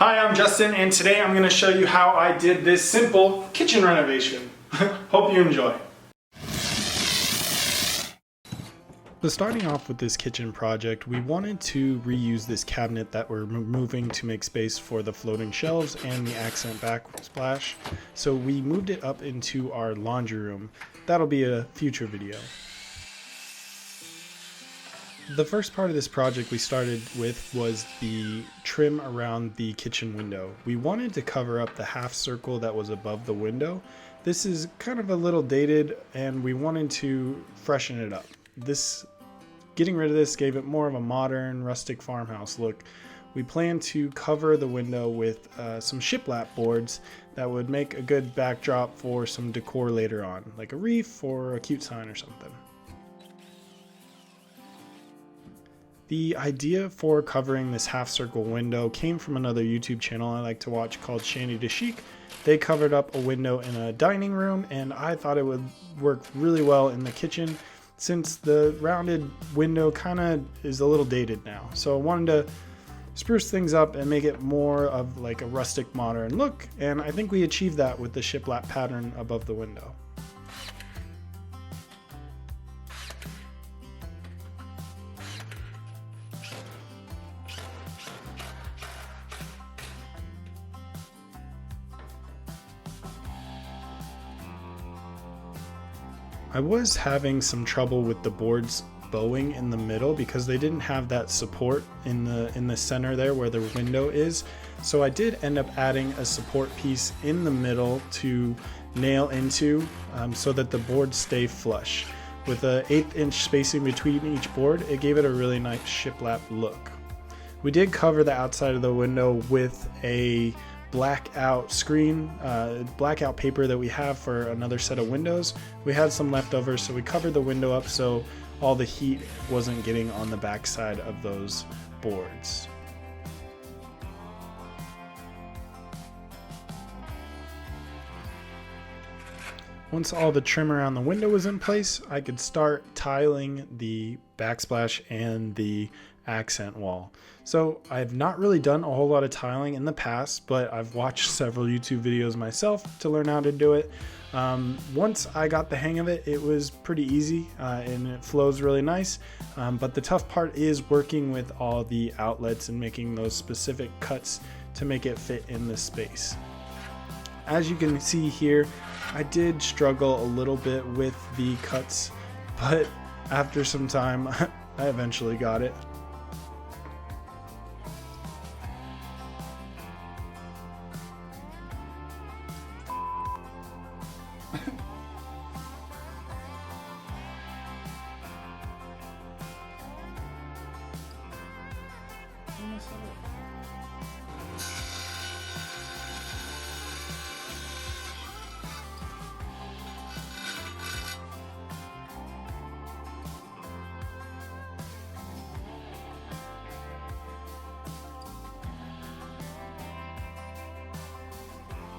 Hi, I'm Justin, and today I'm going to show you how I did this simple kitchen renovation. Hope you enjoy. So starting off with this kitchen project, we wanted to reuse this cabinet that we're moving to make space for the floating shelves and the accent backsplash. So we moved it up into our laundry room. That'll be a future video. The first part of this project we started with was the trim around the kitchen window. We wanted to cover up the half circle that was above the window. This is kind of a little dated and we wanted to freshen it up. Getting rid of this gave it more of a modern rustic farmhouse look. We plan to cover the window with some shiplap boards that would make a good backdrop for some decor later on, like a reef or a cute sign or something. The idea for covering this half circle window came from another YouTube channel I like to watch called Shandy to Chic. They covered up a window in a dining room and I thought it would work really well in the kitchen since the rounded window kind of is a little dated now. So I wanted to spruce things up and make it more of like a rustic modern look, and I think we achieved that with the shiplap pattern above the window. I was having some trouble with the boards bowing in the middle because they didn't have that support in the center there where the window is. So I did end up adding a support piece in the middle to nail into so that the boards stay flush. With an 1/8 inch spacing between each board, it gave it a really nice shiplap look. We did cover the outside of the window with a blackout screen, blackout paper that we have for another set of windows. We had some leftovers, so we covered the window up so all the heat wasn't getting on the backside of those boards. Once all the trim around the window was in place, I could start tiling the backsplash and the accent wall. So I've not really done a whole lot of tiling in the past, but I've watched several YouTube videos myself to learn how to do it. Once I got the hang of it, it was pretty easy and it flows really nice. But the tough part is working with all the outlets and making those specific cuts to make it fit in the space. As you can see here, I did struggle a little bit with the cuts, but after some time, I eventually got it.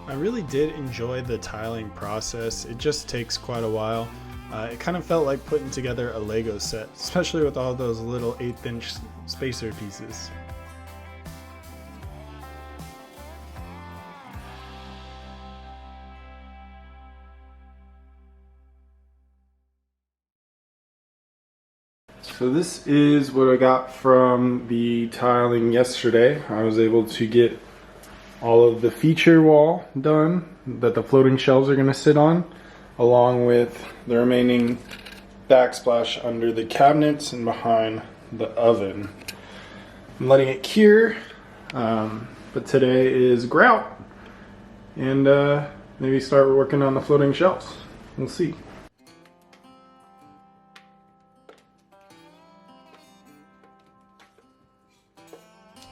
I really did enjoy the tiling process. It just takes quite a while. It kind of felt like putting together a Lego set, especially with all those little 1/8 inch spacer pieces. So this is what I got from the tiling yesterday. I was able to get all of the feature wall done that the floating shelves are going to sit on, along with the remaining backsplash under the cabinets and behind the oven. I'm letting it cure, but today is grout, and maybe start working on the floating shelves. We'll see.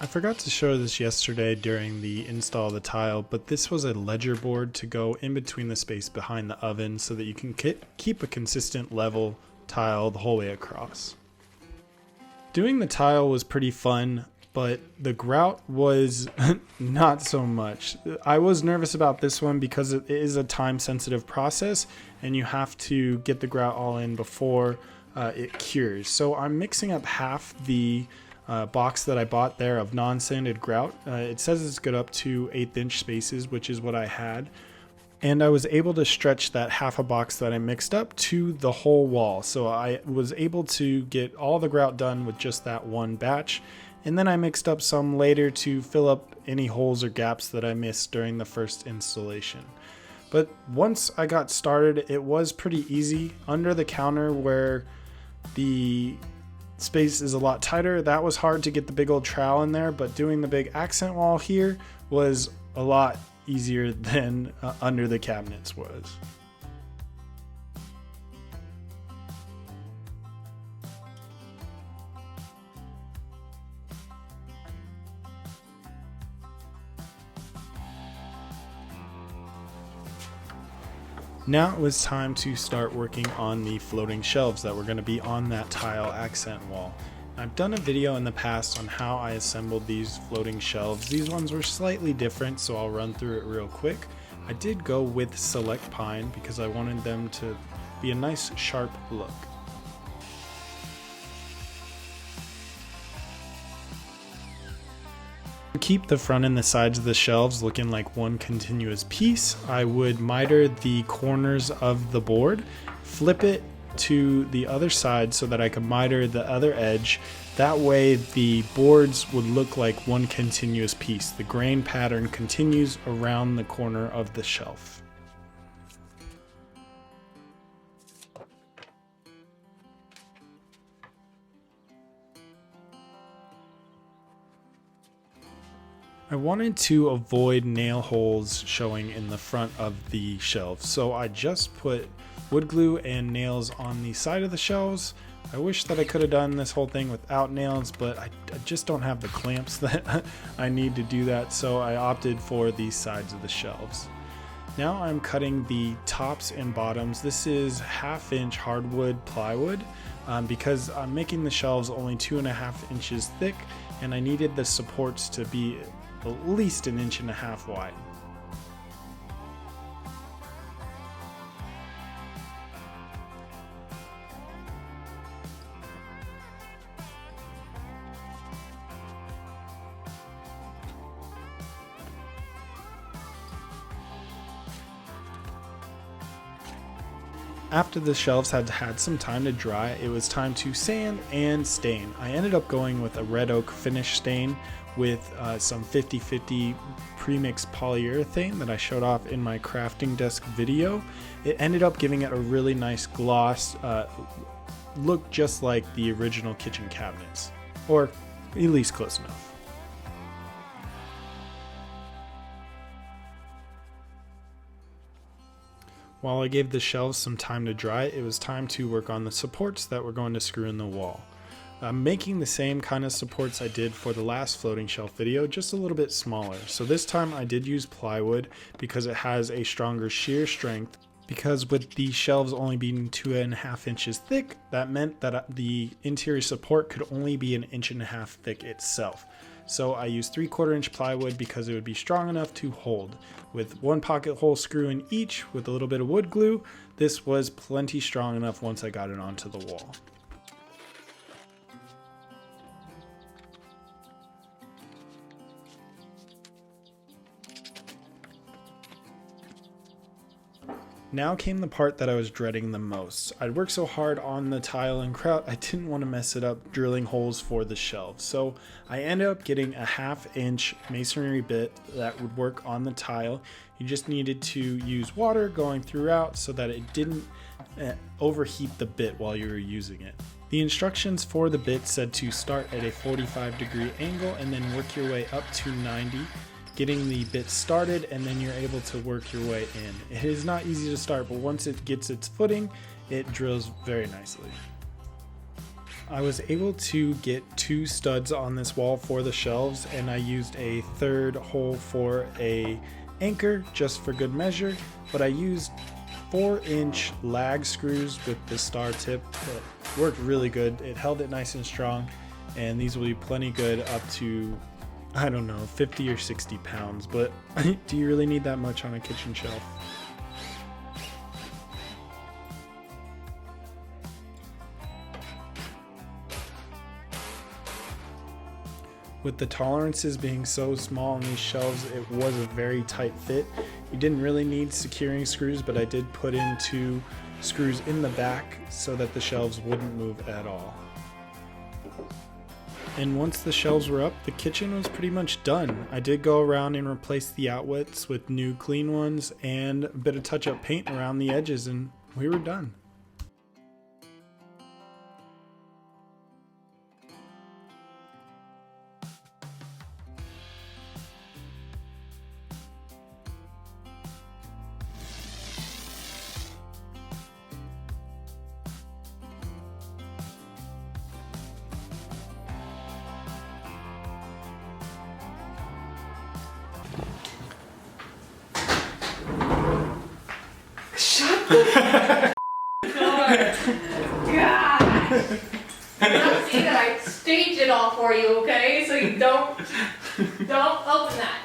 I forgot to show this yesterday during the install of the tile, but this was a ledger board to go in between the space behind the oven so that you can keep a consistent level tile the whole way across. Doing the tile was pretty fun, but the grout was not so much. I was nervous about this one because it is a time-sensitive process and you have to get the grout all in before it cures. So I'm mixing up half the box that I bought there of non-sanded grout. It says it's good up to 1/8 inch spaces, which is what I had. And I was able to stretch that half a box that I mixed up to the whole wall. So I was able to get all the grout done with just that one batch. And then I mixed up some later to fill up any holes or gaps that I missed during the first installation. But once I got started, it was pretty easy. Under the counter where the space is a lot tighter, that was hard to get the big old trowel in there, but doing the big accent wall here was a lot easier than under the cabinets was. Now it was time to start working on the floating shelves that were going to be on that tile accent wall. I've done a video in the past on how I assembled these floating shelves. These ones were slightly different, so I'll run through it real quick. I did go with Select Pine because I wanted them to be a nice sharp look. To keep the front and the sides of the shelves looking like one continuous piece, I would miter the corners of the board, flip it to the other side so that I could miter the other edge. That way the boards would look like one continuous piece. The grain pattern continues around the corner of the shelf. I wanted to avoid nail holes showing in the front of the shelves, so I just put wood glue and nails on the side of the shelves. I wish that I could have done this whole thing without nails, but I just don't have the clamps that I need to do that, so I opted for the sides of the shelves. Now I'm cutting the tops and bottoms. This is 1/2 inch hardwood plywood because I'm making the shelves only 2.5 inches thick, and I needed the supports to be at least 1.5 inches wide. After the shelves had had some time to dry, it was time to sand and stain. I ended up going with a red oak finish stain with some 50/50 premixed polyurethane that I showed off in my crafting desk video. It ended up giving it a really nice gloss, looked just like the original kitchen cabinets, or at least close enough. While I gave the shelves some time to dry, it was time to work on the supports that we're going to screw in the wall. I'm making the same kind of supports I did for the last floating shelf video, just a little bit smaller. So this time I did use plywood because it has a stronger shear strength. Because with the shelves only being 2.5 inches thick, that meant that the interior support could only be 1.5 inches thick itself. So I used 3/4 inch plywood because it would be strong enough to hold. With one pocket hole screw in each with a little bit of wood glue, this was plenty strong enough once I got it onto the wall. Now came the part that I was dreading the most. I'd worked so hard on the tile and grout, I didn't want to mess it up drilling holes for the shelves. So I ended up getting a 1/2 inch masonry bit that would work on the tile. You just needed to use water going throughout so that it didn't overheat the bit while you were using it. The instructions for the bit said to start at a 45-degree angle and then work your way up to 90. Getting the bit started, and then you're able to work your way in. It is not easy to start, but once it gets its footing, it drills very nicely. I was able to get 2 studs on this wall for the shelves, and I used a 3rd hole for a anchor just for good measure, but I used 4-inch lag screws with the star tip. It worked really good. It held it nice and strong, and these will be plenty good up to, I don't know, 50 or 60 pounds, but do you really need that much on a kitchen shelf? With the tolerances being so small on these shelves, it was a very tight fit. You didn't really need securing screws, but I did put in 2 screws in the back so that the shelves wouldn't move at all. And once the shelves were up, the kitchen was pretty much done. I did go around and replace the outlets with new clean ones and a bit of touch-up paint around the edges, and we were done. God! Now see that I staged it all for you, okay? So you don't open that.